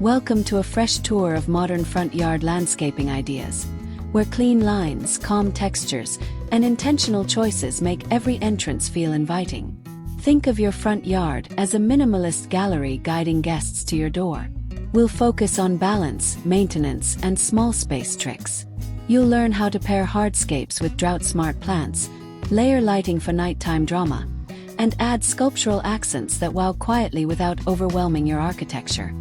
Welcome to a fresh tour of modern front yard landscaping ideas, where clean lines, calm textures, and intentional choices make every entrance feel inviting. Think of your front yard as a minimalist gallery guiding guests to your door. We'll focus on balance, maintenance, and small space tricks. You'll learn how to pair hardscapes with drought-smart plants, layer lighting for nighttime drama, and add sculptural accents that wow quietly without overwhelming your architecture.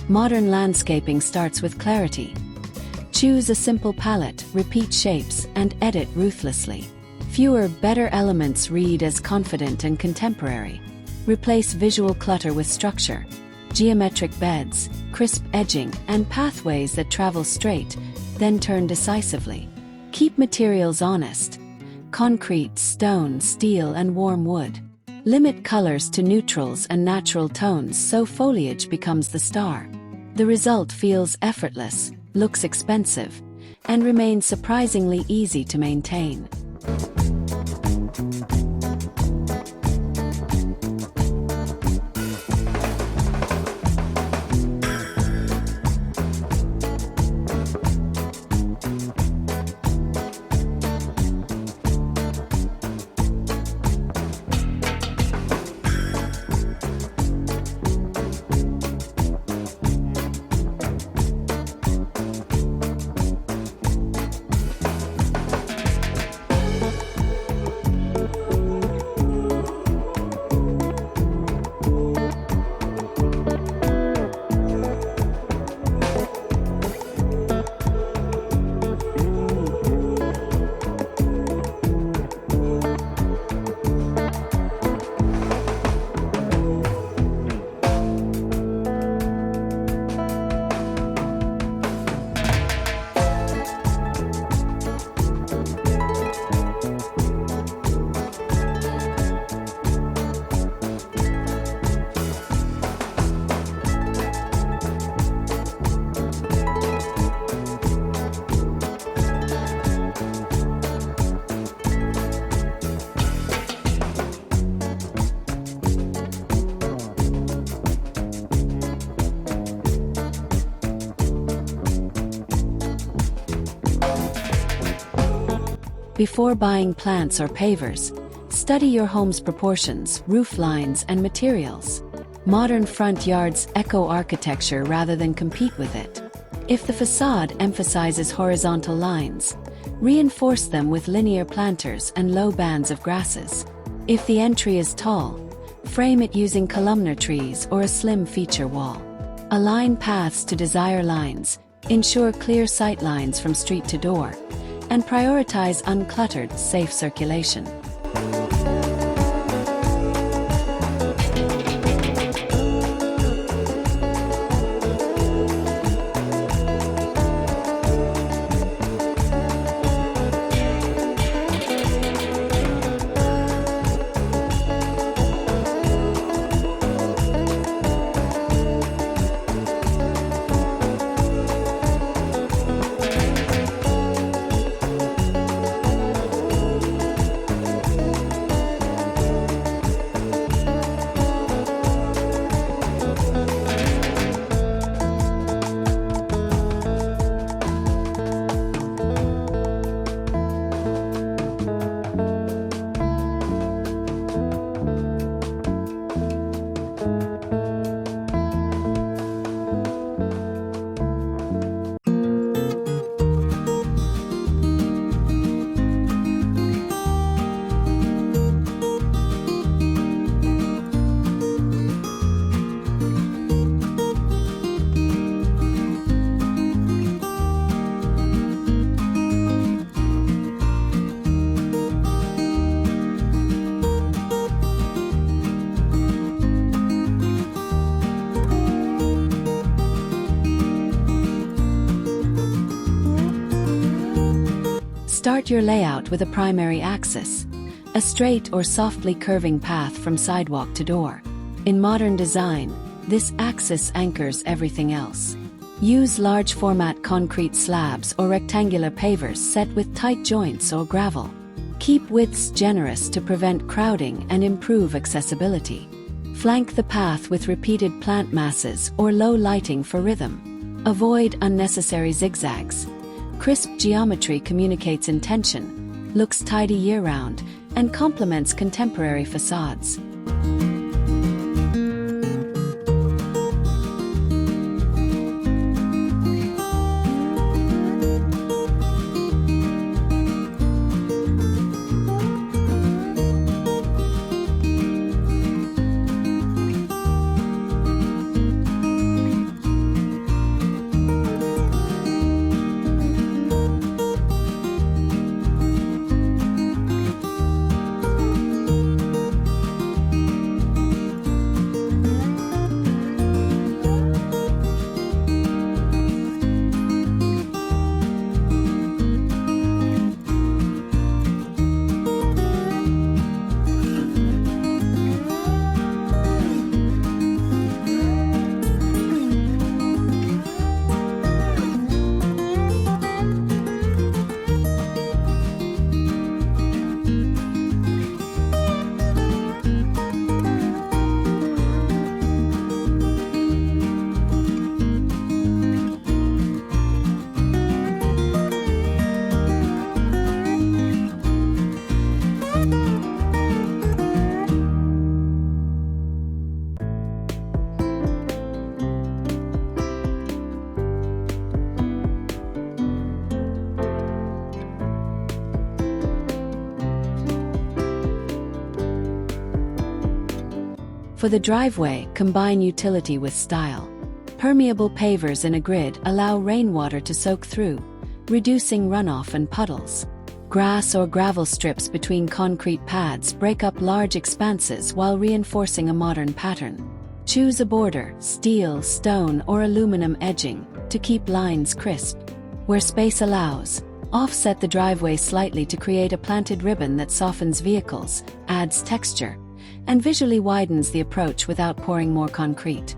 Modern landscaping starts with clarity. Choose a simple palette, repeat shapes, and edit ruthlessly. Fewer, better elements read as confident and contemporary. Replace visual clutter with structure. Geometric beds, crisp edging, and pathways that travel straight, then turn decisively. Keep materials honest. Concrete, stone, steel, and warm wood. Limit colors to neutrals and natural tones so foliage becomes the star. The result feels effortless, looks expensive, and remains surprisingly easy to maintain. Before buying plants or pavers, study your home's proportions, roof lines, and materials. Modern front yards echo architecture rather than compete with it. If the facade emphasizes horizontal lines, reinforce them with linear planters and low bands of grasses. If the entry is tall, frame it using columnar trees or a slim feature wall. Align paths to desired lines, ensure clear sight lines from street to door, and prioritize uncluttered, safe circulation. Start your layout with a primary axis, a straight or softly curving path from sidewalk to door. In modern design, this axis anchors everything else. Use large format concrete slabs or rectangular pavers set with tight joints or gravel. Keep widths generous to prevent crowding and improve accessibility. Flank the path with repeated plant masses or low lighting for rhythm. Avoid unnecessary zigzags. Crisp geometry communicates intention, looks tidy year-round, and complements contemporary facades. For the driveway, combine utility with style. Permeable pavers in a grid allow rainwater to soak through, reducing runoff and puddles. Grass or gravel strips between concrete pads break up large expanses while reinforcing a modern pattern. Choose a border, steel, stone, or aluminum edging to keep lines crisp. Where space allows, offset the driveway slightly to create a planted ribbon that softens vehicles, adds texture, and visually widens the approach without pouring more concrete.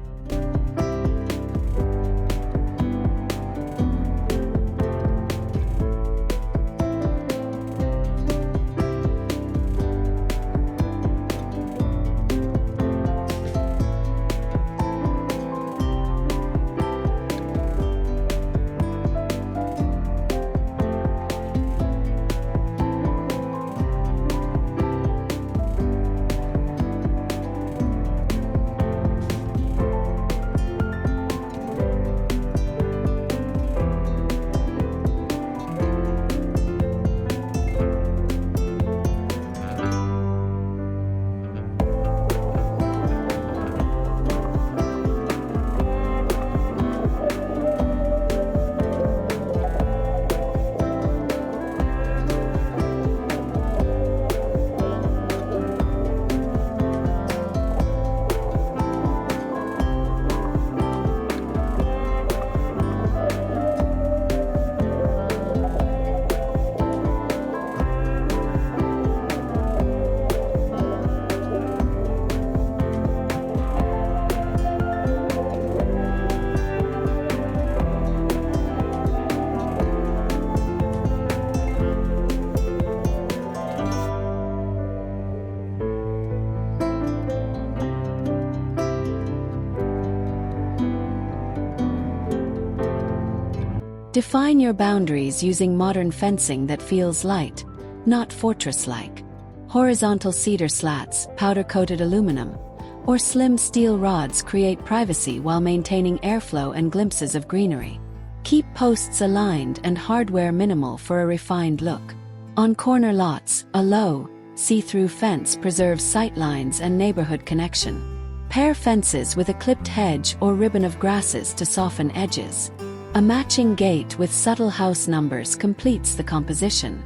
Define your boundaries using modern fencing that feels light, not fortress-like. Horizontal cedar slats, powder-coated aluminum, or slim steel rods create privacy while maintaining airflow and glimpses of greenery. Keep posts aligned and hardware minimal for a refined look. On corner lots, a low, see-through fence preserves sightlines and neighborhood connection. Pair fences with a clipped hedge or ribbon of grasses to soften edges. A matching gate with subtle house numbers completes the composition.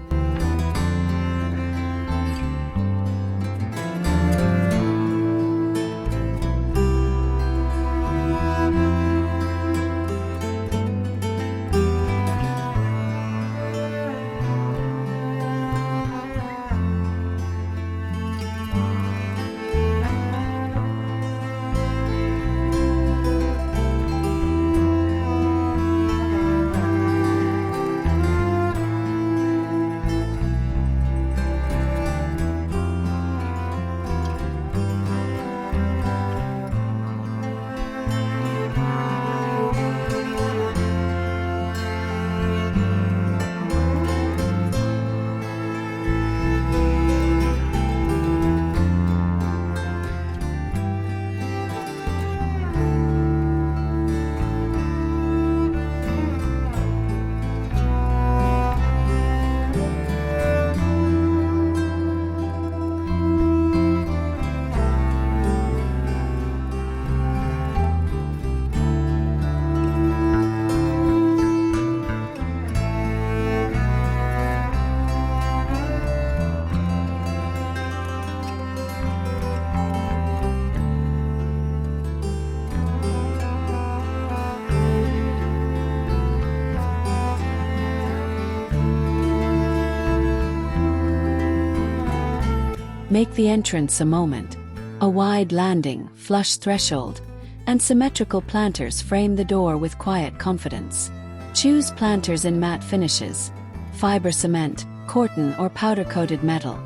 make the entrance a moment. A wide landing, flush threshold, and symmetrical planters frame the door with quiet confidence. Choose planters in matte finishes, fiber cement, corten or powder-coated metal,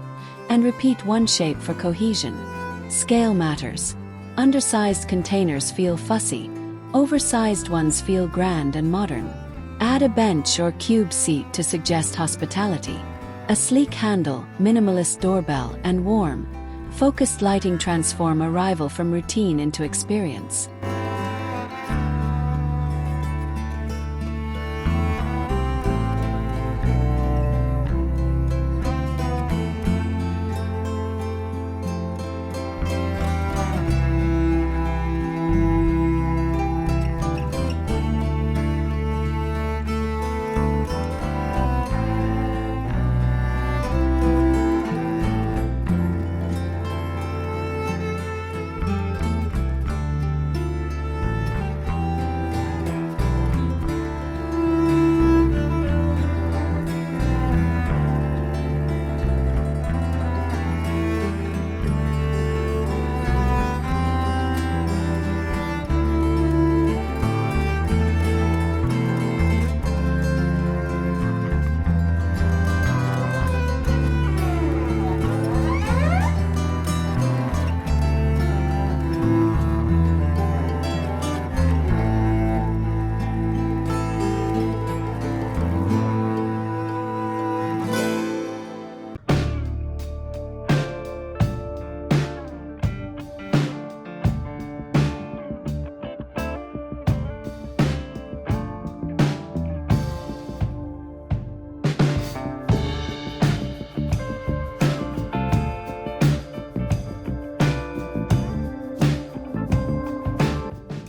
and repeat one shape for cohesion. Scale matters. Undersized containers feel fussy, oversized ones feel grand and modern. Add a bench or cube seat to suggest hospitality. A sleek handle, minimalist doorbell, and warm, focused lighting transform arrival from routine into experience.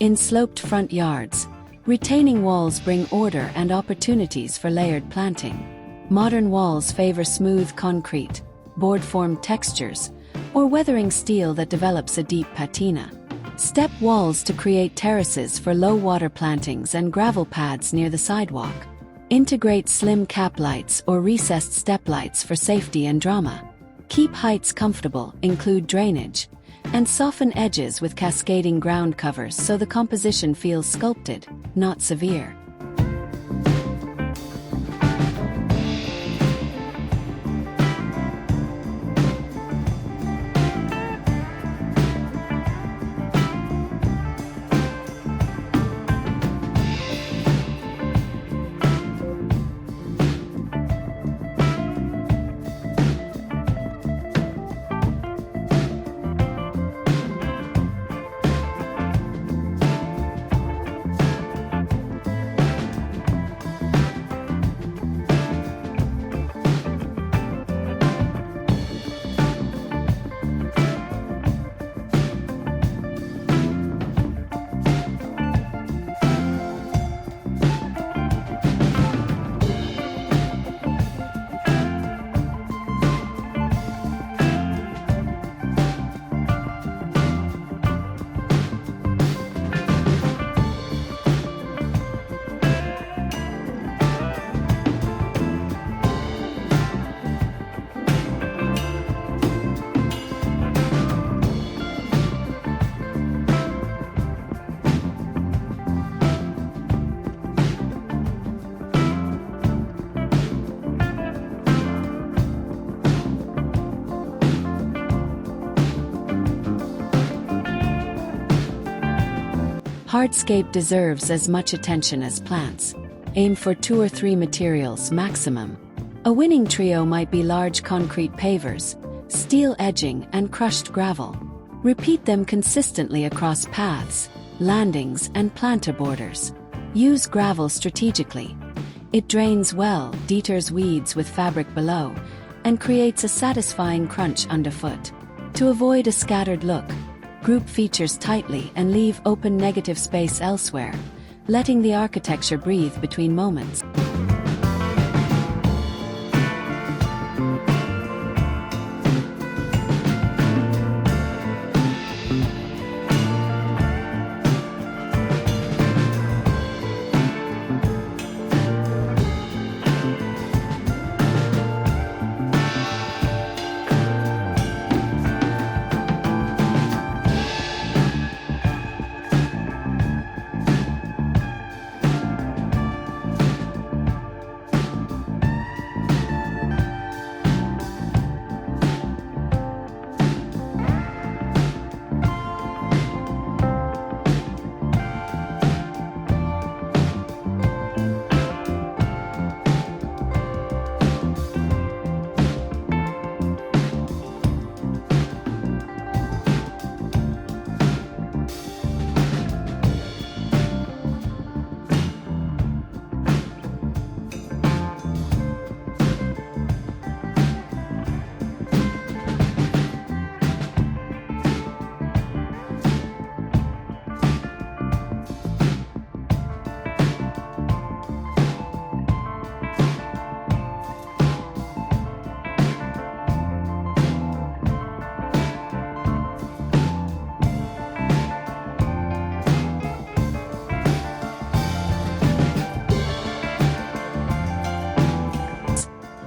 In sloped front yards, retaining walls bring order and opportunities for layered planting. Modern walls favor smooth concrete, board-formed textures, or weathering steel that develops a deep patina. Step walls to create terraces for low-water plantings and gravel pads near the sidewalk. Integrate slim cap lights or recessed step lights for safety and drama. Keep heights comfortable, include drainage, and soften edges with cascading ground covers so the composition feels sculpted, not severe. Hardscape deserves as much attention as plants. Aim for 2 or 3 materials maximum. A winning trio might be large concrete pavers, steel edging, and crushed gravel. Repeat them consistently across paths, landings, and planter borders. Use gravel strategically. It drains well, deters weeds with fabric below, and creates a satisfying crunch underfoot. To avoid a scattered look, group features tightly and leave open negative space elsewhere, letting the architecture breathe between moments.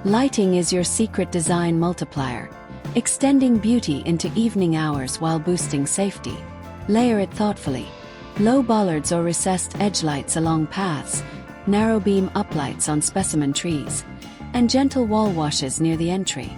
Lighting is your secret design multiplier, extending beauty into evening hours while boosting safety. Layer it thoughtfully. Low bollards or recessed edge lights along paths, narrow beam uplights on specimen trees, and gentle wall washes near the entry.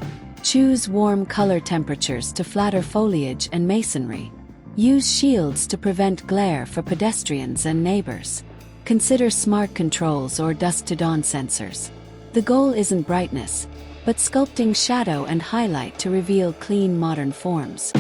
Choose warm color temperatures to flatter foliage and masonry. Use shields to prevent glare for pedestrians and neighbors. Consider smart controls or dusk-to-dawn sensors. The goal isn't brightness, but sculpting shadow and highlight to reveal clean modern forms.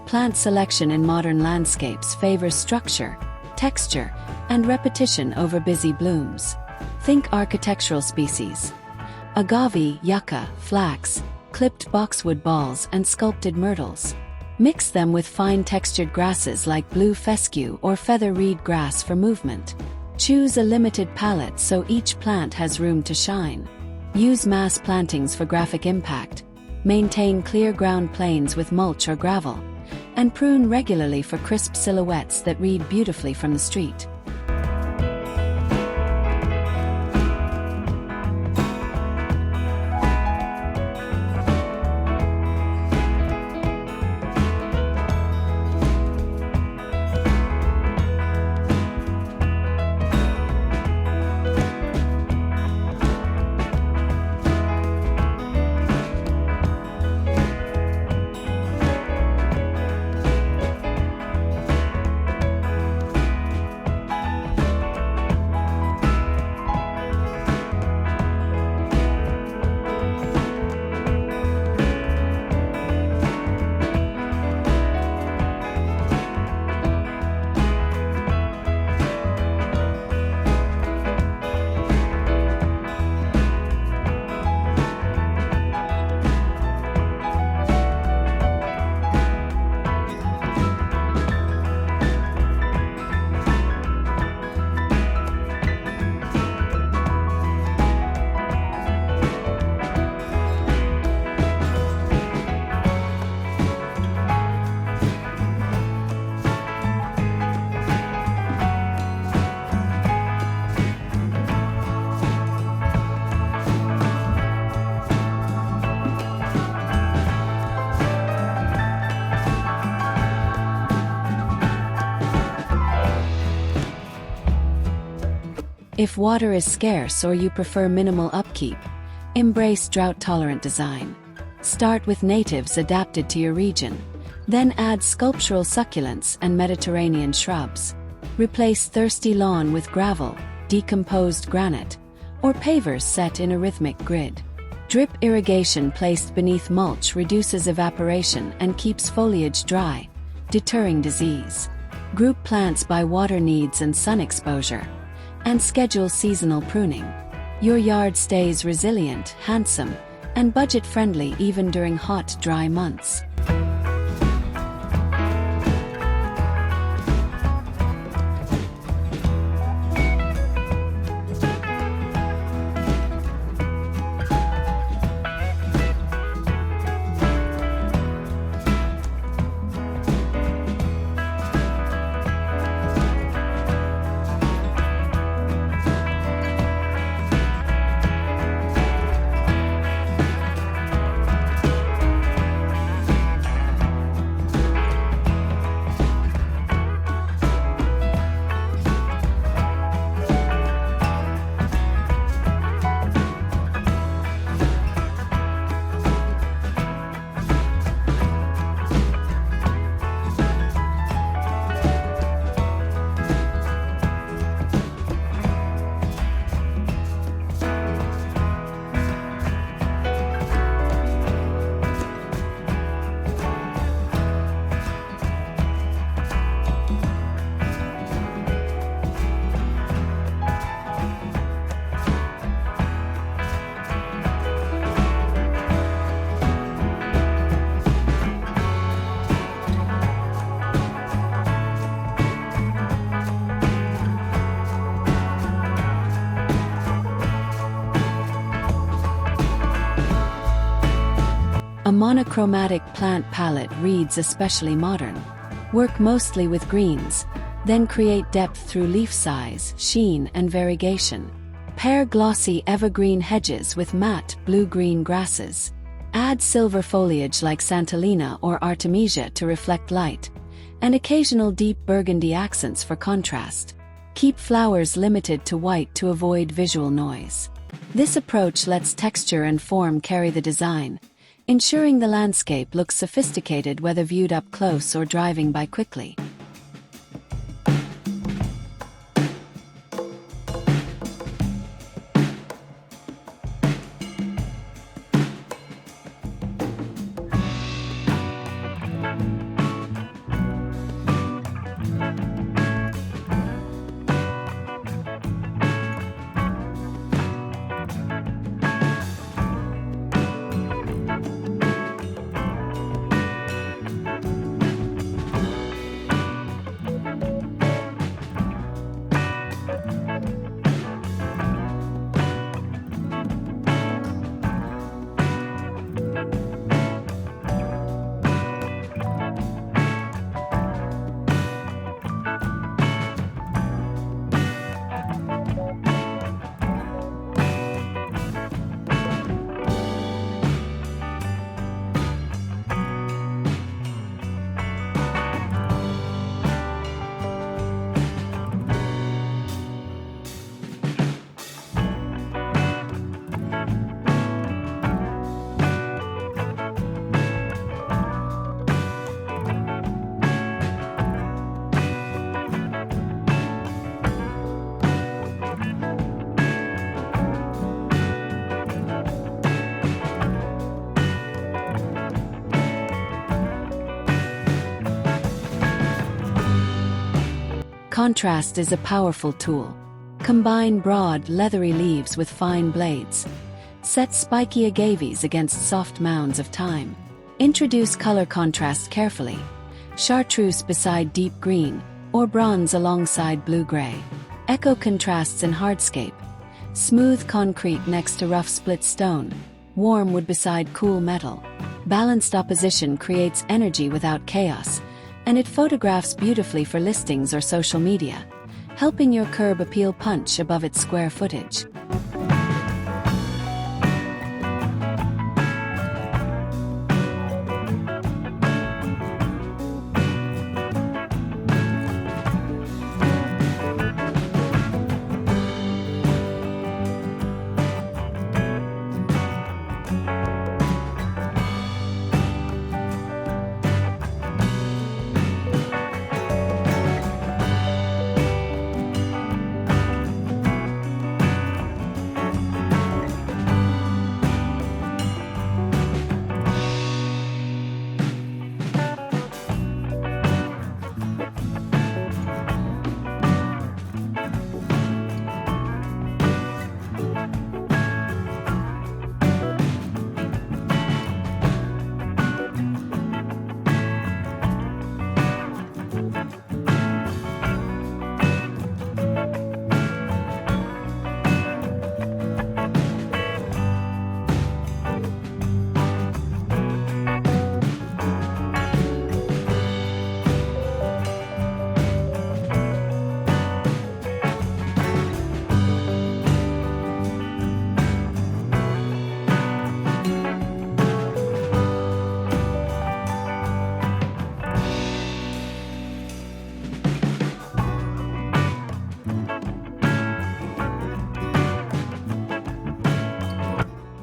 Plant selection in modern landscapes favors structure, texture, and repetition over busy blooms. Think architectural species: agave, yucca, flax, clipped boxwood balls, and sculpted myrtles. Mix them with fine-textured grasses like blue fescue or feather reed grass for movement. Choose a limited palette so each plant has room to shine. Use mass plantings for graphic impact. Maintain clear ground planes with mulch or gravel, and prune regularly for crisp silhouettes that read beautifully from the street. If water is scarce or you prefer minimal upkeep, embrace drought-tolerant design. Start with natives adapted to your region, then add sculptural succulents and Mediterranean shrubs. Replace thirsty lawn with gravel, decomposed granite, or pavers set in a rhythmic grid. Drip irrigation placed beneath mulch reduces evaporation and keeps foliage dry, deterring disease. Group plants by water needs and sun exposure, and schedule seasonal pruning. Your yard stays resilient, handsome, and budget-friendly even during hot, dry months. A monochromatic plant palette reads especially modern. Work mostly with greens, then create depth through leaf size, sheen, and variegation. Pair glossy evergreen hedges with matte blue-green grasses. Add silver foliage like Santolina or Artemisia to reflect light, and occasional deep burgundy accents for contrast. Keep flowers limited to white to avoid visual noise. This approach lets texture and form carry the design, ensuring the landscape looks sophisticated whether viewed up close or driving by quickly. Contrast is a powerful tool. Combine broad, leathery leaves with fine blades. Set spiky agaves against soft mounds of thyme. Introduce color contrast carefully. Chartreuse beside deep green, or bronze alongside blue-gray. Echo contrasts in hardscape. Smooth concrete next to rough split stone. Warm wood beside cool metal. Balanced opposition creates energy without chaos, and it photographs beautifully for listings or social media, helping your curb appeal punch above its square footage.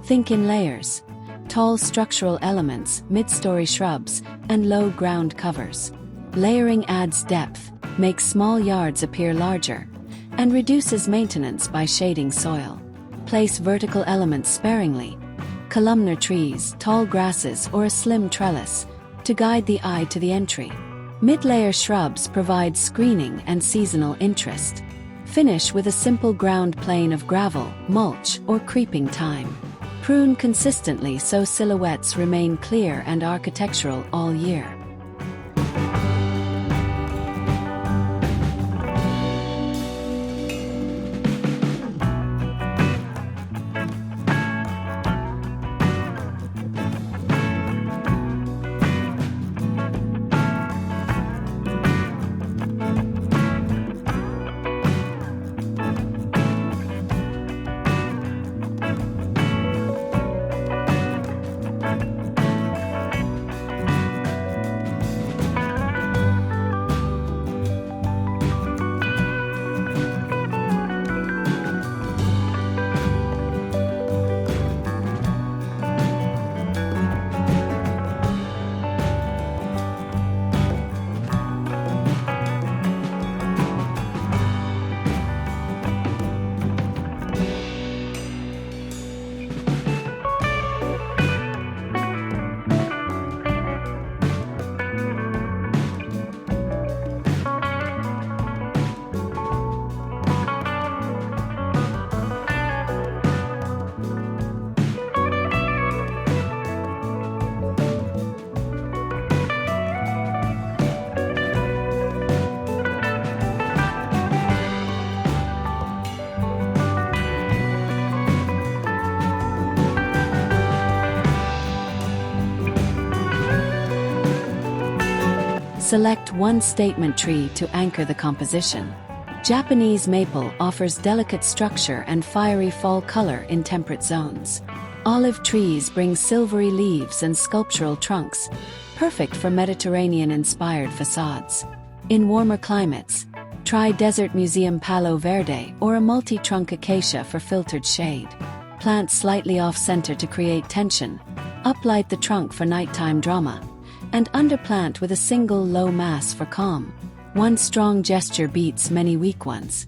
Think in layers: tall structural elements, mid-story shrubs, and low ground covers. Layering adds depth, makes small yards appear larger, and reduces maintenance by shading soil. Place vertical elements sparingly: columnar trees, tall grasses, or a slim trellis, to guide the eye to the entry. Mid-layer shrubs provide screening and seasonal interest. Finish with a simple ground plane of gravel, mulch, or creeping thyme. Prune consistently so silhouettes remain clear and architectural all year. Select one statement tree to anchor the composition. Japanese maple offers delicate structure and fiery fall color in temperate zones. Olive trees bring silvery leaves and sculptural trunks, perfect for Mediterranean-inspired facades. In warmer climates, try Desert Museum Palo Verde or a multi-trunk acacia for filtered shade. Plant slightly off-center to create tension, uplight the trunk for nighttime drama, and underplant with a single low mass for calm. One strong gesture beats many weak ones.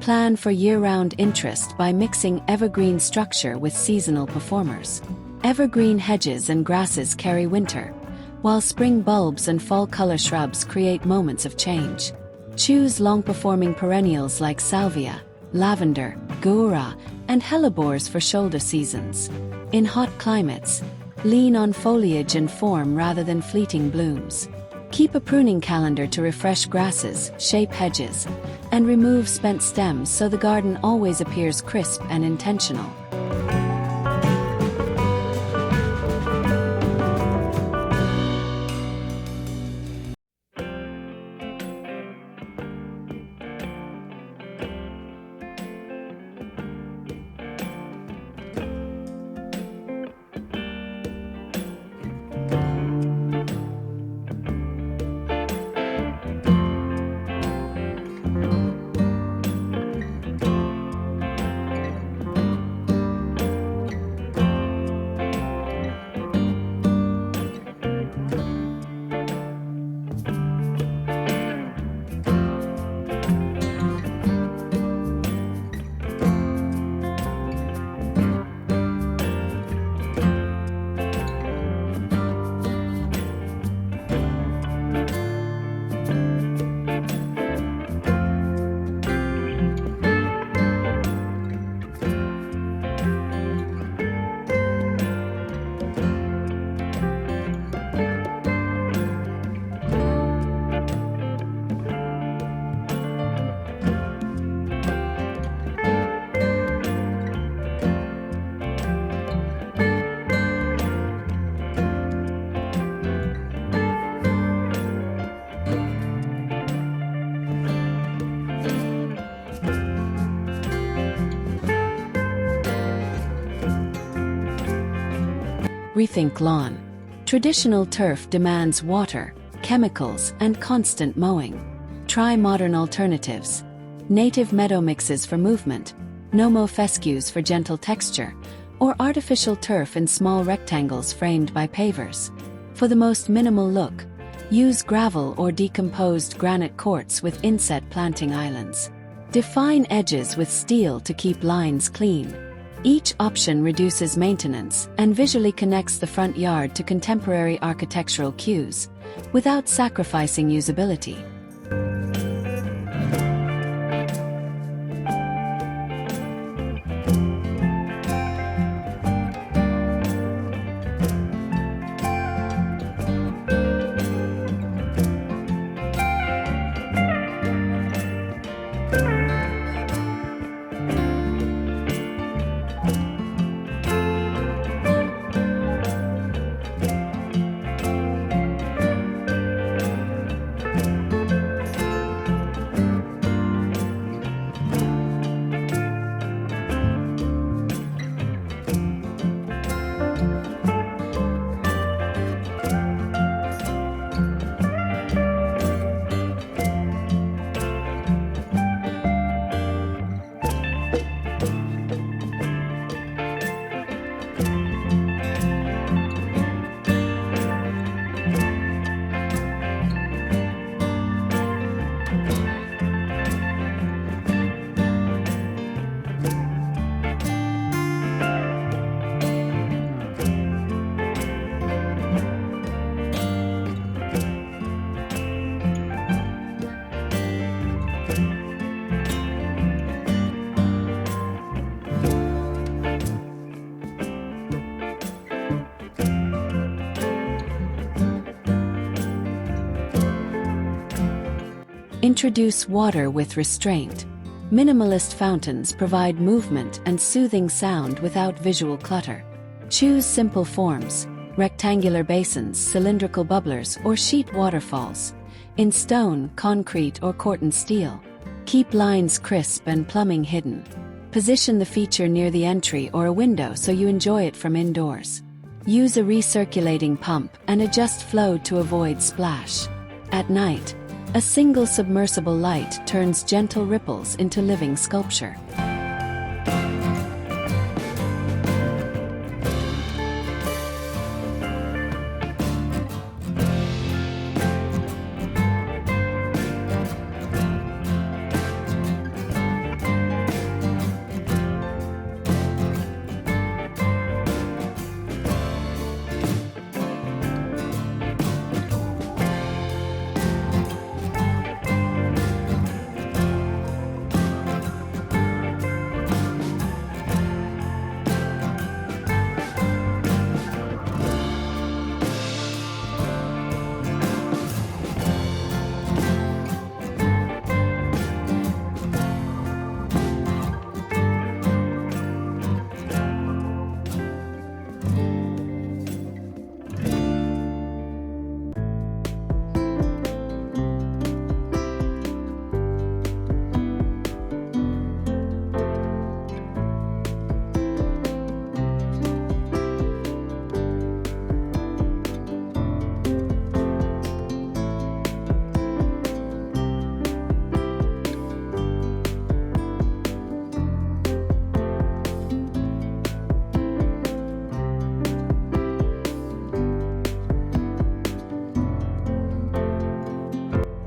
Plan for year-round interest by mixing evergreen structure with seasonal performers. Evergreen hedges and grasses carry winter, while spring bulbs and fall color shrubs create moments of change. Choose long-performing perennials like salvia, lavender, guara, and hellebores for shoulder seasons. In hot climates, lean on foliage and form rather than fleeting blooms. Keep a pruning calendar to refresh grasses, shape hedges, and remove spent stems so the garden always appears crisp and intentional. Rethink lawn. Traditional turf demands water, chemicals, and constant mowing. Try modern alternatives. Native meadow mixes for movement, no-mow fescues for gentle texture, or artificial turf in small rectangles framed by pavers. For the most minimal look, use gravel or decomposed granite quartz with inset planting islands. Define edges with steel to keep lines clean. Each option reduces maintenance and visually connects the front yard to contemporary architectural cues, without sacrificing usability. Introduce water with restraint. Minimalist fountains provide movement and soothing sound without visual clutter. Choose simple forms: rectangular basins, cylindrical bubblers, or sheet waterfalls, in stone, concrete, or corten steel. Keep lines crisp and plumbing hidden. Position the feature near the entry or a window so you enjoy it from indoors. Use a recirculating pump and adjust flow to avoid splash. At night, a single submersible light turns gentle ripples into living sculpture.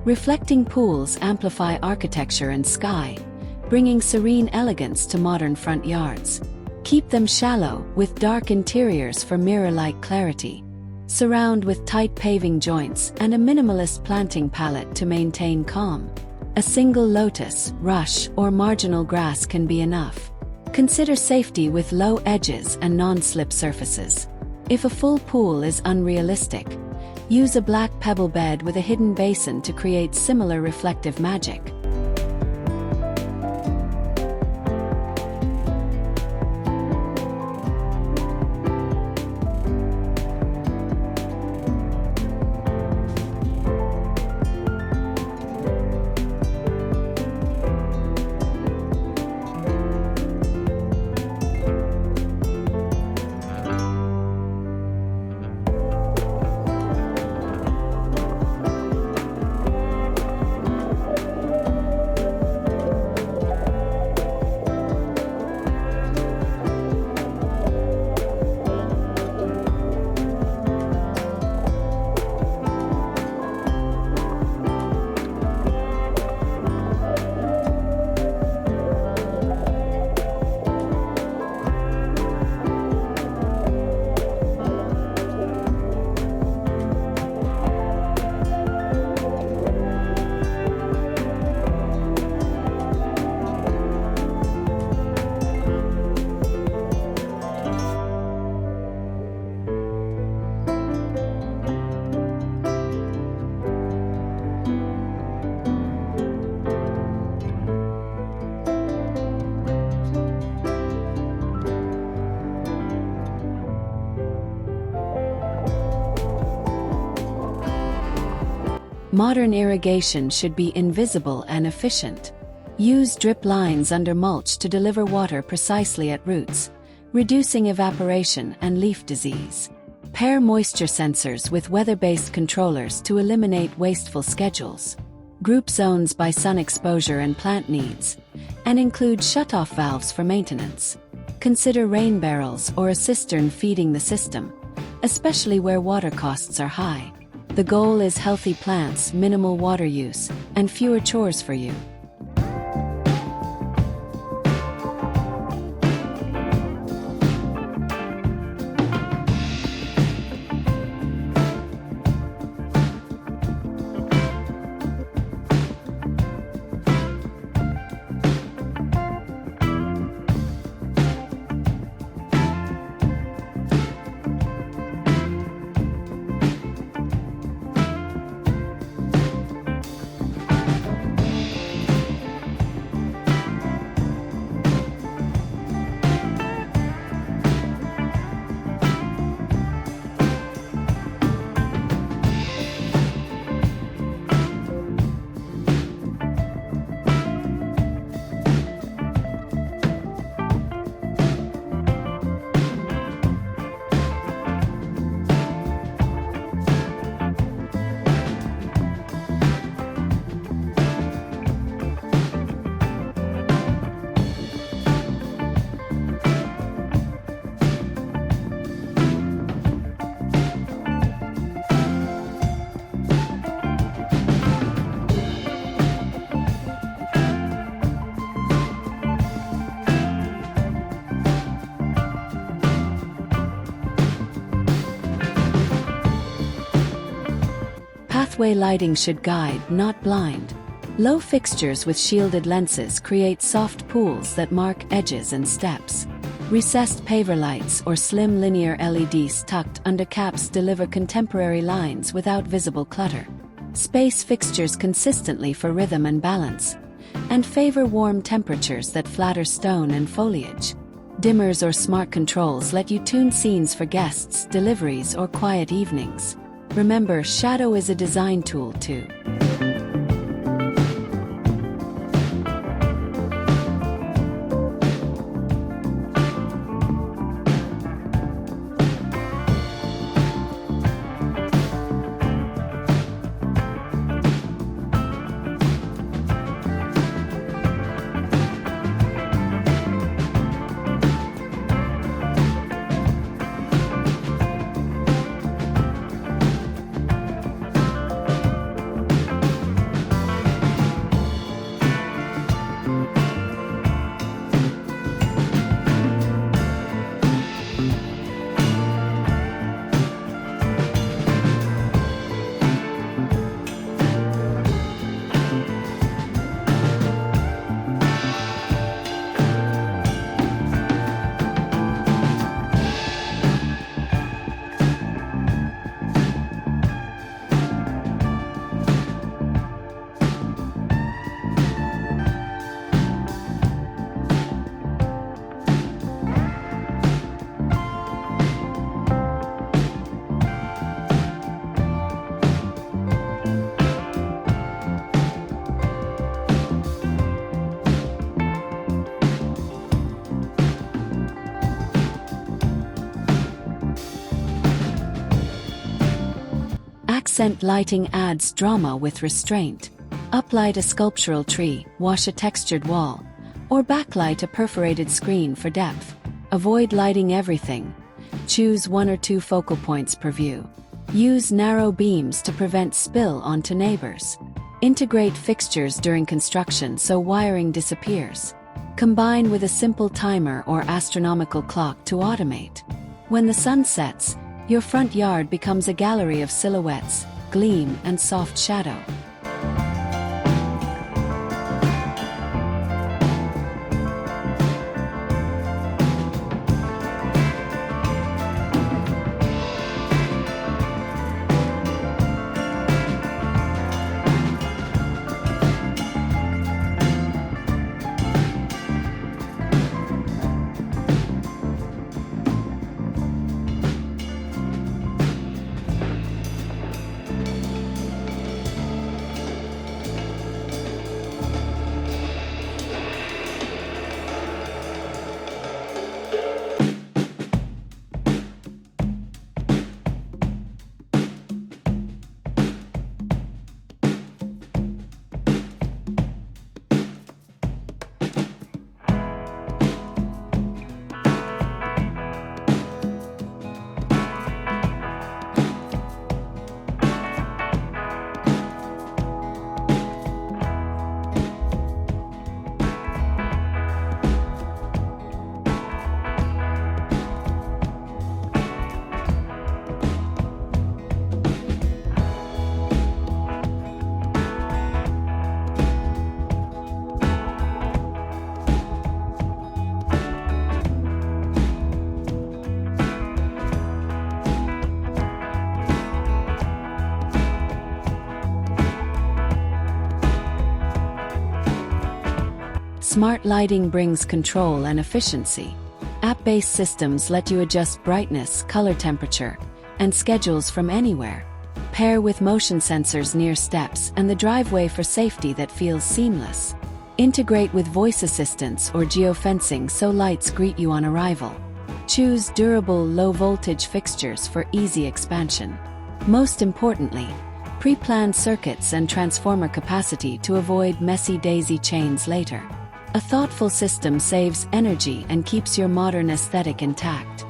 Reflecting pools amplify architecture and sky, bringing serene elegance to modern front yards. Keep them shallow, with dark interiors for mirror-like clarity. Surround with tight paving joints and a minimalist planting palette to maintain calm. A single lotus, rush, or marginal grass can be enough. Consider safety with low edges and non-slip surfaces. If a full pool is unrealistic, use a black pebble bed with a hidden basin to create similar reflective magic. Modern irrigation should be invisible and efficient. Use drip lines under mulch to deliver water precisely at roots, reducing evaporation and leaf disease. Pair moisture sensors with weather-based controllers to eliminate wasteful schedules. Group zones by sun exposure and plant needs, and include shutoff valves for maintenance. Consider rain barrels or a cistern feeding the system, especially where water costs are high. The goal is healthy plants, minimal water use, and fewer chores for you. pathway lighting should guide, not blind. Low fixtures with shielded lenses create soft pools that mark edges and steps. Recessed paver lights or slim linear LEDs tucked under caps deliver contemporary lines without visible clutter. Space fixtures consistently for rhythm and balance, and favor warm temperatures that flatter stone and foliage. Dimmers or smart controls let you tune scenes for guests, deliveries, or quiet evenings. Remember, shadow is a design tool too. Accent lighting adds drama with restraint. Uplight a sculptural tree, wash a textured wall, or backlight a perforated screen for depth. Avoid lighting everything. Choose 1 or 2 focal points per view. Use narrow beams to prevent spill onto neighbors. Integrate fixtures during construction so wiring disappears. Combine with a simple timer or astronomical clock to automate. When the sun sets, your front yard becomes a gallery of silhouettes, gleam, and soft shadow. Smart lighting brings control and efficiency. App-based systems let you adjust brightness, color temperature, and schedules from anywhere. Pair with motion sensors near steps and the driveway for safety that feels seamless. Integrate with voice assistants or geofencing so lights greet you on arrival. Choose durable, low-voltage fixtures for easy expansion. Most importantly, pre-plan circuits and transformer capacity to avoid messy daisy chains later. A thoughtful system saves energy and keeps your modern aesthetic intact.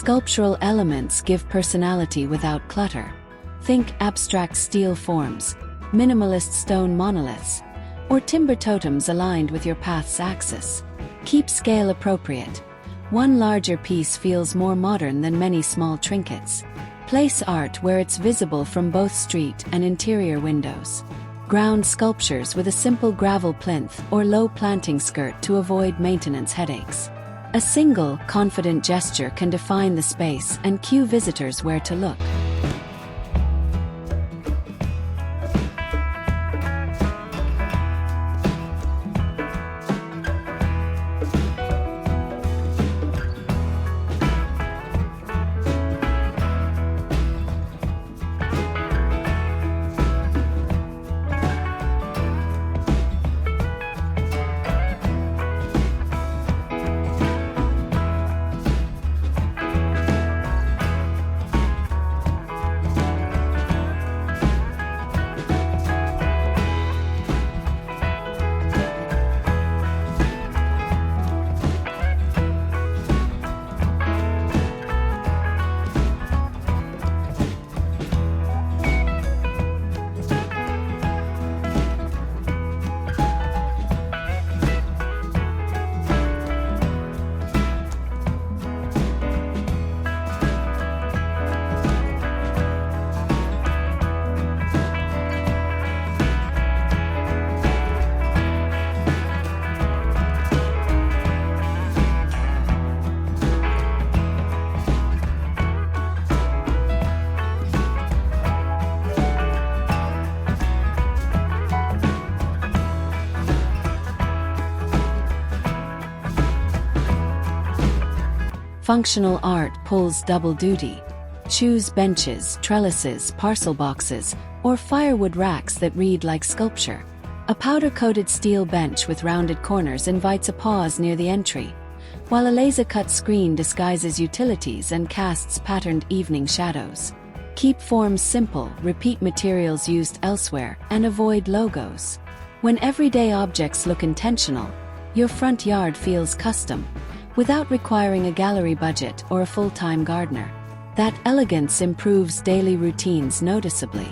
Sculptural elements give personality without clutter. Think abstract steel forms, minimalist stone monoliths, or timber totems aligned with your path's axis. Keep scale appropriate. One larger piece feels more modern than many small trinkets. Place art where it's visible from both street and interior windows. Ground sculptures with a simple gravel plinth or low planting skirt to avoid maintenance headaches. A single, confident gesture can define the space and cue visitors where to look. Functional art pulls double duty. Choose benches, trellises, parcel boxes, or firewood racks that read like sculpture. A powder-coated steel bench with rounded corners invites a pause near the entry, while a laser-cut screen disguises utilities and casts patterned evening shadows. Keep forms simple, repeat materials used elsewhere, and avoid logos. When everyday objects look intentional, your front yard feels custom, without requiring a gallery budget or a full-time gardener. That elegance improves daily routines noticeably.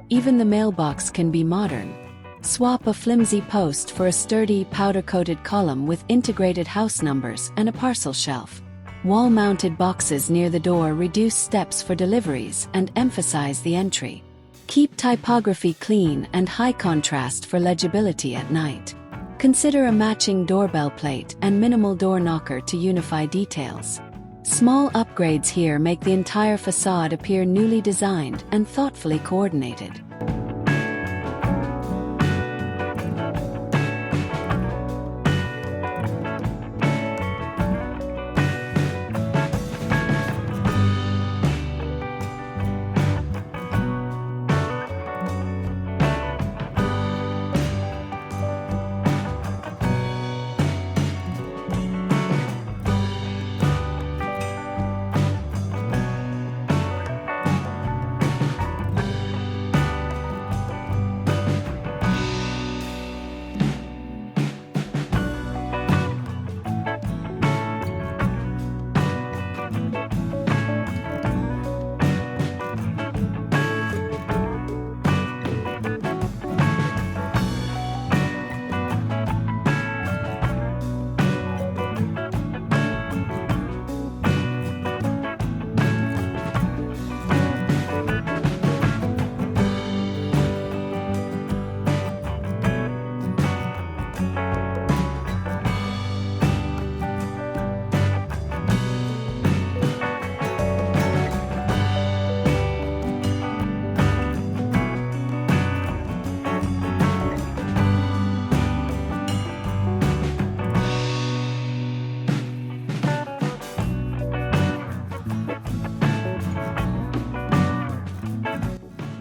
Even the mailbox can be modern. Swap a flimsy post for a sturdy, powder-coated column with integrated house numbers and a parcel shelf. Wall-mounted boxes near the door reduce steps for deliveries and emphasize the entry. Keep typography clean and high contrast for legibility at night. Consider a matching doorbell plate and minimal door knocker to unify details. Small upgrades here make the entire facade appear newly designed and thoughtfully coordinated.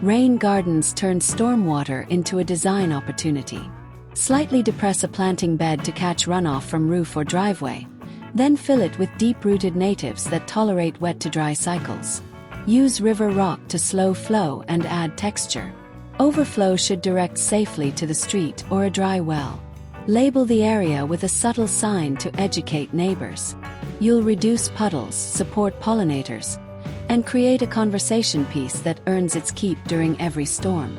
Rain gardens turn stormwater into a design opportunity. Slightly depress a planting bed to catch runoff from roof or driveway, then fill it with deep-rooted natives that tolerate wet-to-dry cycles. Use river rock to slow flow and add texture. Overflow should direct safely to the street or a dry well. Label the area with a subtle sign to educate neighbors. You'll reduce puddles, support pollinators, and create a conversation piece that earns its keep during every storm.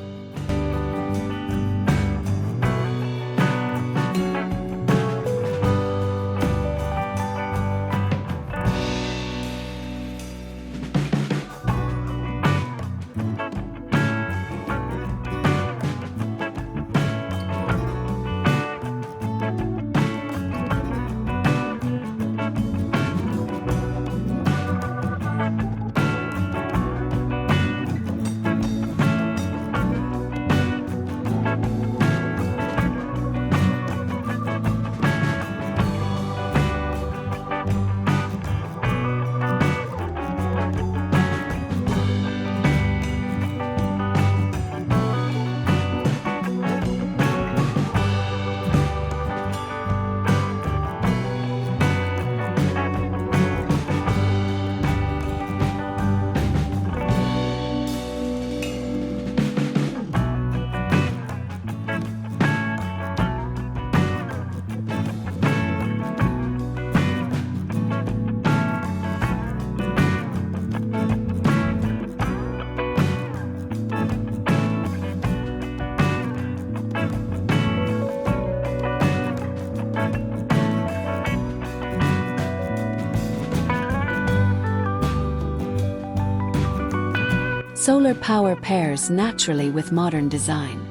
Solar power pairs naturally with modern design.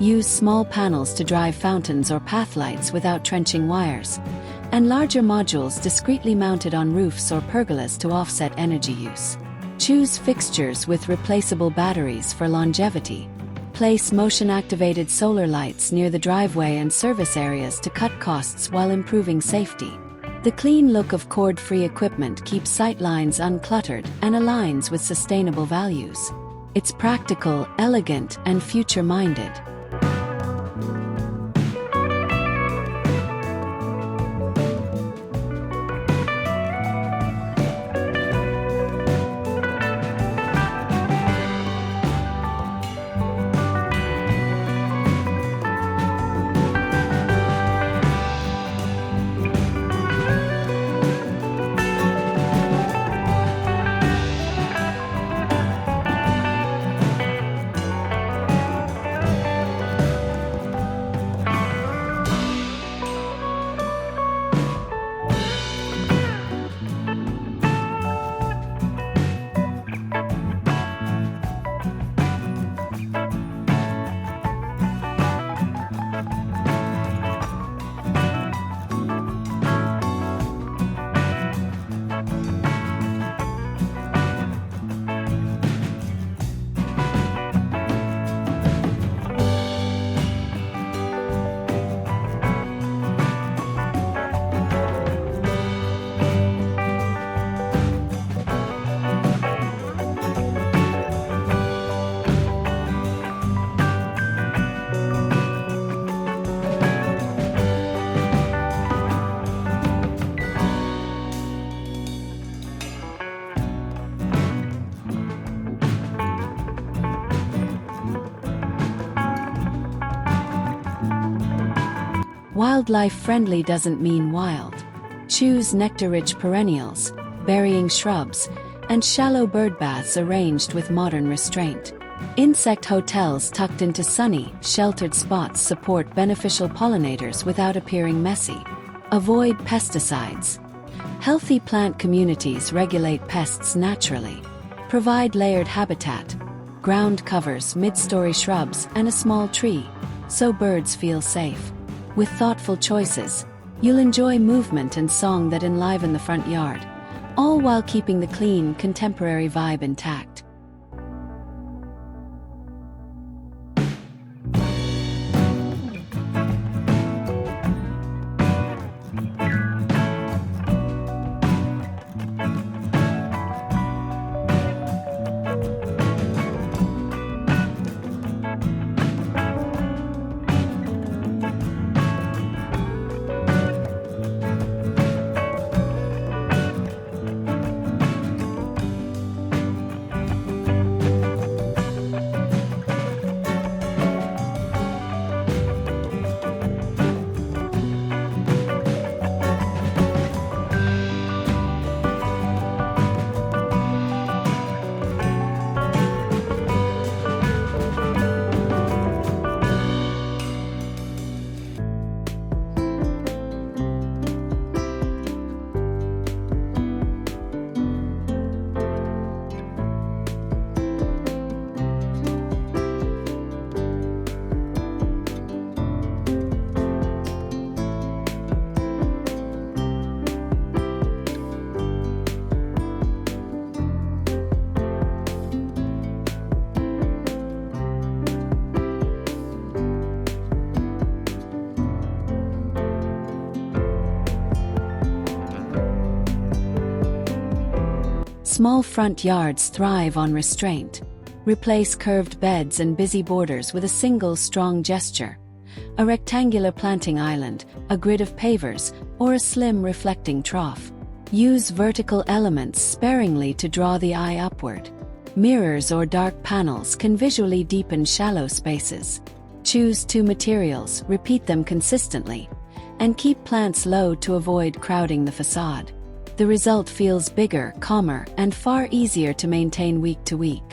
Use small panels to drive fountains or path lights without trenching wires, and larger modules discreetly mounted on roofs or pergolas to offset energy use. Choose fixtures with replaceable batteries for longevity. Place motion-activated solar lights near the driveway and service areas to cut costs while improving safety. The clean look of cord-free equipment keeps sightlines uncluttered and aligns with sustainable values. It's practical, elegant, and future-minded. Wildlife-friendly doesn't mean wild. Choose nectar-rich perennials, berrying shrubs, and shallow birdbaths arranged with modern restraint. Insect hotels tucked into sunny, sheltered spots support beneficial pollinators without appearing messy. Avoid pesticides. Healthy plant communities regulate pests naturally. Provide layered habitat, ground covers, mid-story shrubs, and a small tree, so birds feel safe. With thoughtful choices, you'll enjoy movement and song that enliven the front yard, all while keeping the clean, contemporary vibe intact. Small front yards thrive on restraint. Replace curved beds and busy borders with a single strong gesture. A rectangular planting island, a grid of pavers, or a slim reflecting trough. Use vertical elements sparingly to draw the eye upward. Mirrors or dark panels can visually deepen shallow spaces. Choose 2 materials, repeat them consistently, and keep plants low to avoid crowding the facade. The result feels bigger, calmer, and far easier to maintain week to week.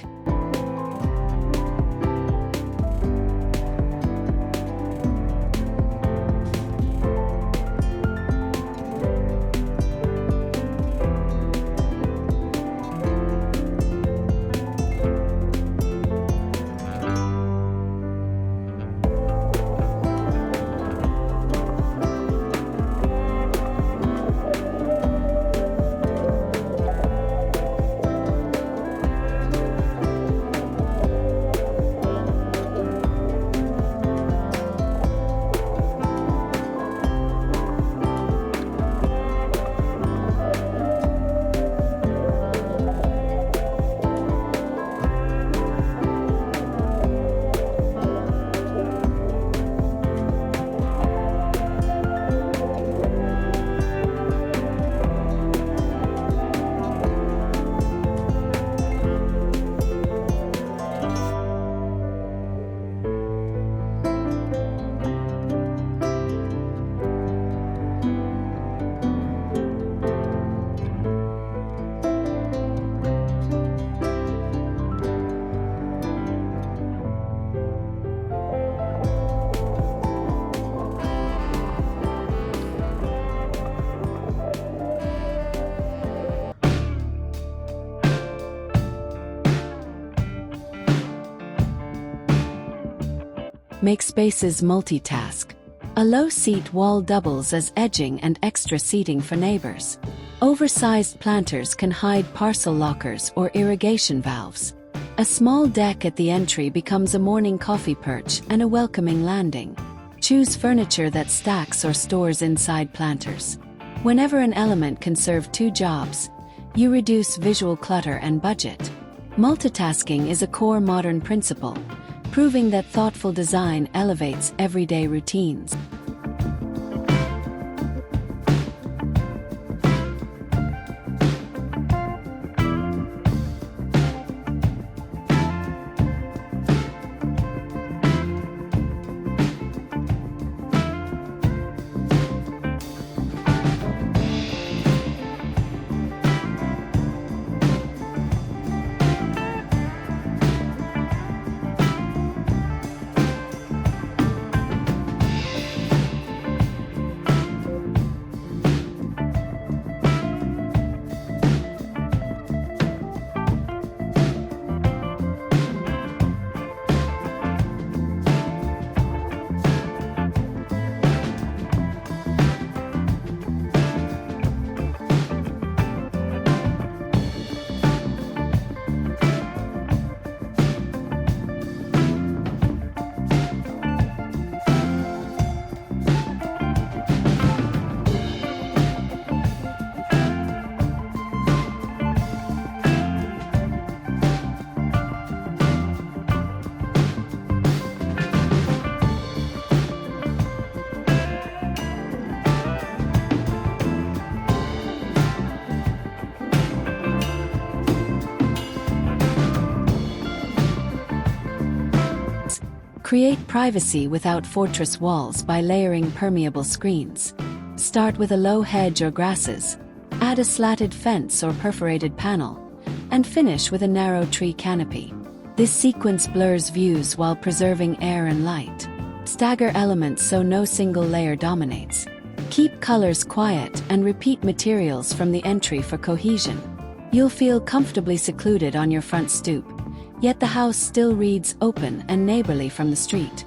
Make spaces multitask. A low-seat wall doubles as edging and extra seating for neighbors. Oversized planters can hide parcel lockers or irrigation valves. A small deck at the entry becomes a morning coffee perch and a welcoming landing. Choose furniture that stacks or stores inside planters. Whenever an element can serve 2 jobs, you reduce visual clutter and budget. Multitasking is a core modern principle, proving that thoughtful design elevates everyday routines. Create privacy without fortress walls by layering permeable screens. Start with a low hedge or grasses, add a slatted fence or perforated panel, and finish with a narrow tree canopy. This sequence blurs views while preserving air and light. Stagger elements so no single layer dominates. Keep colors quiet and repeat materials from the entry for cohesion. You'll feel comfortably secluded on your front stoop, yet the house still reads open and neighborly from the street.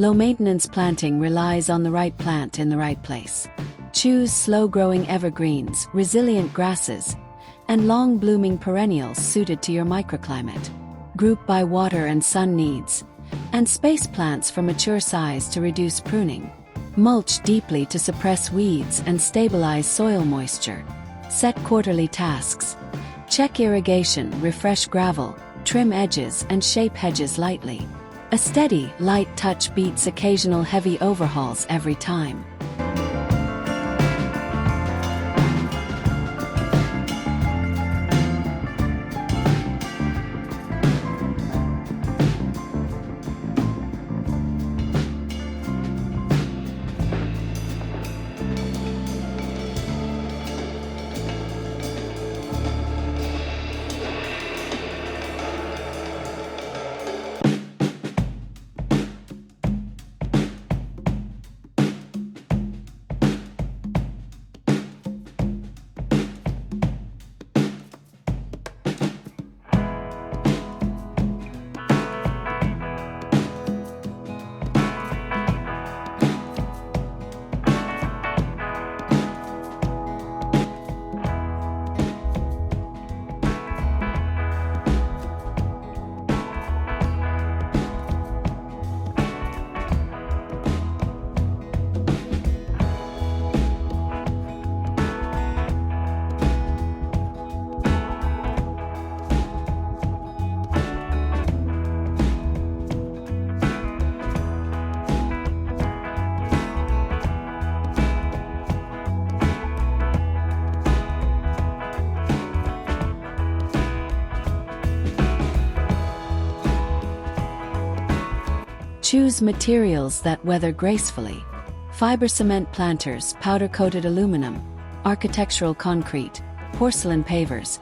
Low-maintenance planting relies on the right plant in the right place. Choose slow-growing evergreens, resilient grasses, and long-blooming perennials suited to your microclimate. Group by water and sun needs, and space plants for mature size to reduce pruning. Mulch deeply to suppress weeds and stabilize soil moisture. Set quarterly tasks. Check irrigation, refresh gravel, trim edges, and shape hedges lightly. A steady, light touch beats occasional heavy overhauls every time. Choose materials that weather gracefully. Fiber cement planters, powder-coated aluminum, architectural concrete, porcelain pavers,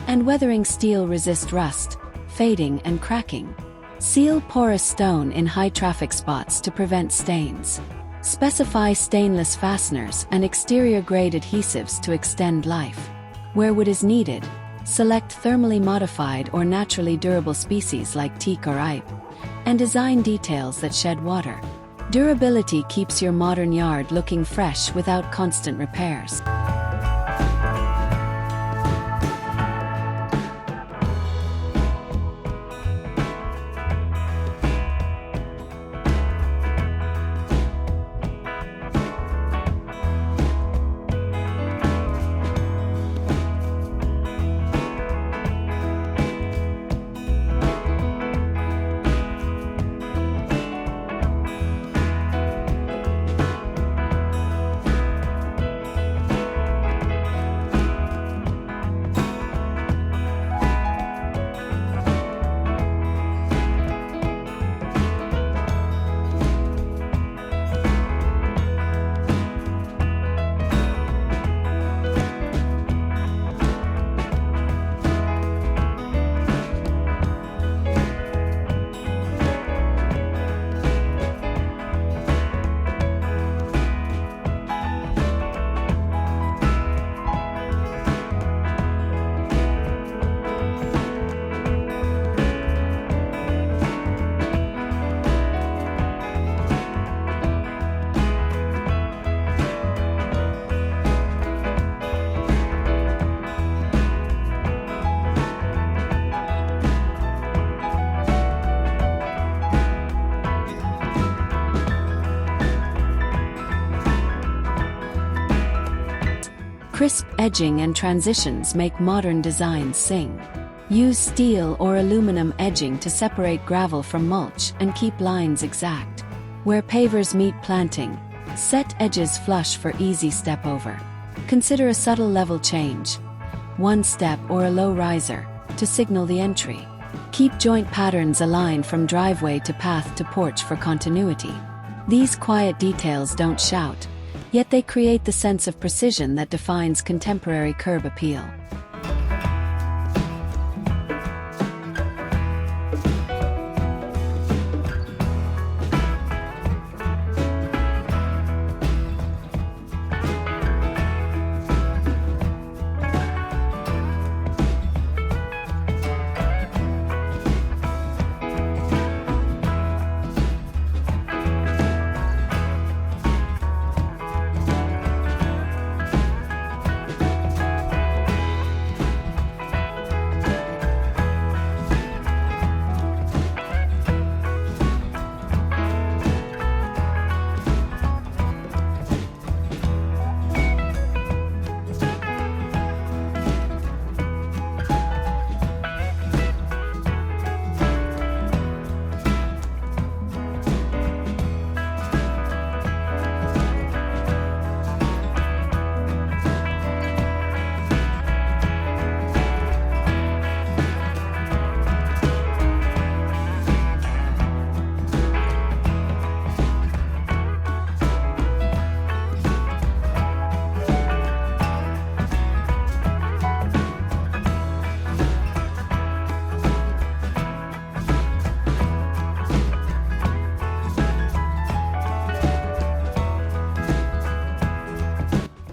and weathering steel resist rust, fading, and cracking. Seal porous stone in high-traffic spots to prevent stains. Specify stainless fasteners and exterior-grade adhesives to extend life. Where wood is needed, select thermally modified or naturally durable species like teak or ipe, and design details that shed water. Durability keeps your modern yard looking fresh without constant repairs. Crisp edging and transitions make modern designs sing. Use steel or aluminum edging to separate gravel from mulch and keep lines exact. Where pavers meet planting, set edges flush for easy step over. Consider a subtle level change, one step or a low riser, to signal the entry. Keep joint patterns aligned from driveway to path to porch for continuity. These quiet details don't shout, yet they create the sense of precision that defines contemporary curb appeal.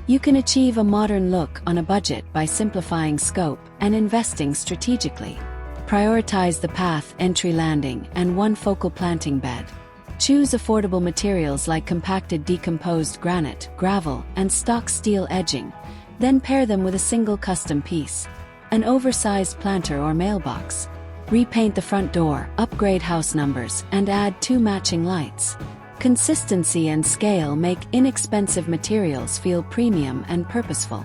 You can achieve a modern look on a budget by simplifying scope and investing strategically. Prioritize the path, entry landing, and one focal planting bed. Choose affordable materials like compacted decomposed granite, gravel, and stock steel edging, then pair them with a single custom piece. An oversized planter or mailbox. Repaint the front door, upgrade house numbers, and add 2 matching lights. Consistency and scale make inexpensive materials feel premium and purposeful.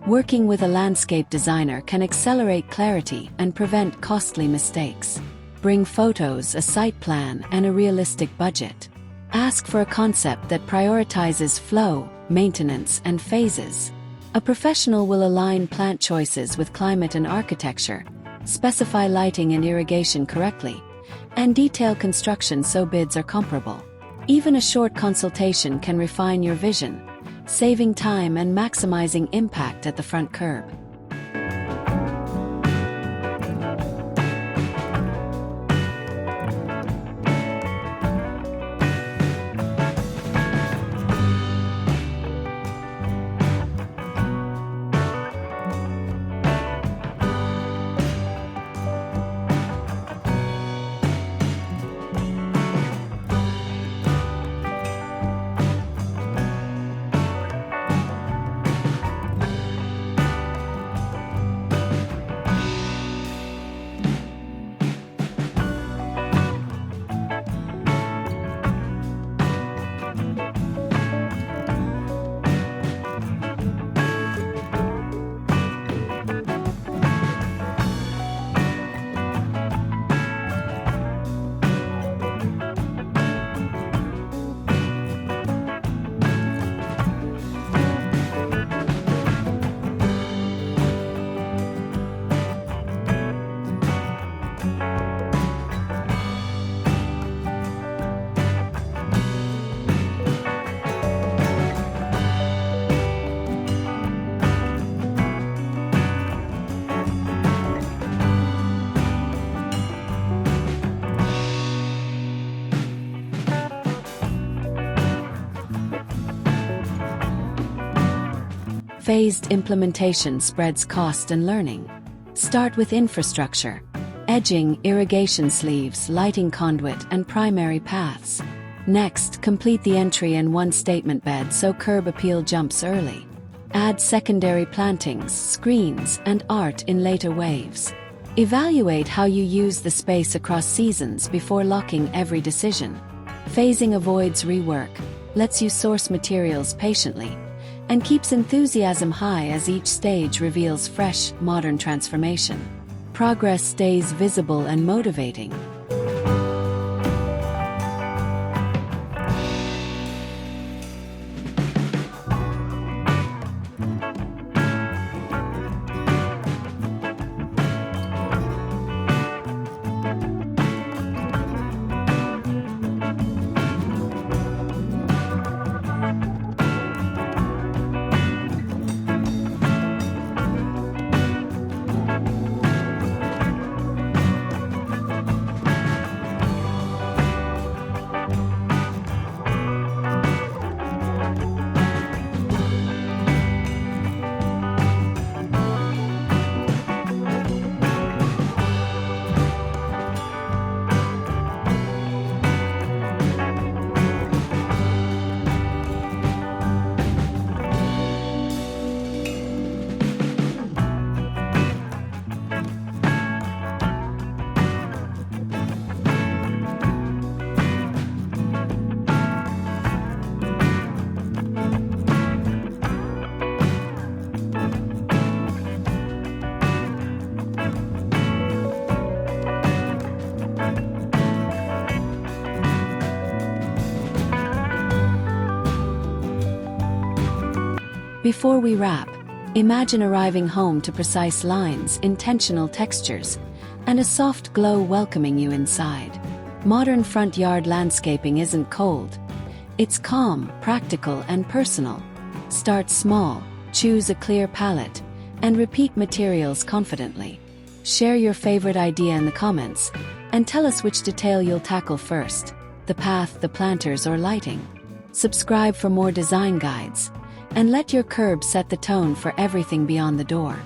Working with a landscape designer can accelerate clarity and prevent costly mistakes. Bring photos, a site plan, and a realistic budget. Ask for a concept that prioritizes flow, maintenance, and phases. A professional will align plant choices with climate and architecture, specify lighting and irrigation correctly, and detail construction so bids are comparable. Even a short consultation can refine your vision, saving time and maximizing impact at the front curb. Phased implementation spreads cost and learning. Start with infrastructure: edging, irrigation sleeves, lighting conduit, and primary paths. Next, complete the entry and one statement bed so curb appeal jumps early. Add secondary plantings, screens, and art in later waves. Evaluate how you use the space across seasons before locking every decision. Phasing avoids rework, lets you source materials patiently, and keeps enthusiasm high as each stage reveals fresh, modern transformation. Progress stays visible and motivating. Before we wrap, imagine arriving home to precise lines, intentional textures, and a soft glow welcoming you inside. Modern front yard landscaping isn't cold. It's calm, practical, and personal. Start small, choose a clear palette, and repeat materials confidently. Share your favorite idea in the comments, and tell us which detail you'll tackle first: the path, the planters, or lighting. Subscribe for more design guides, and let your curb set the tone for everything beyond the door.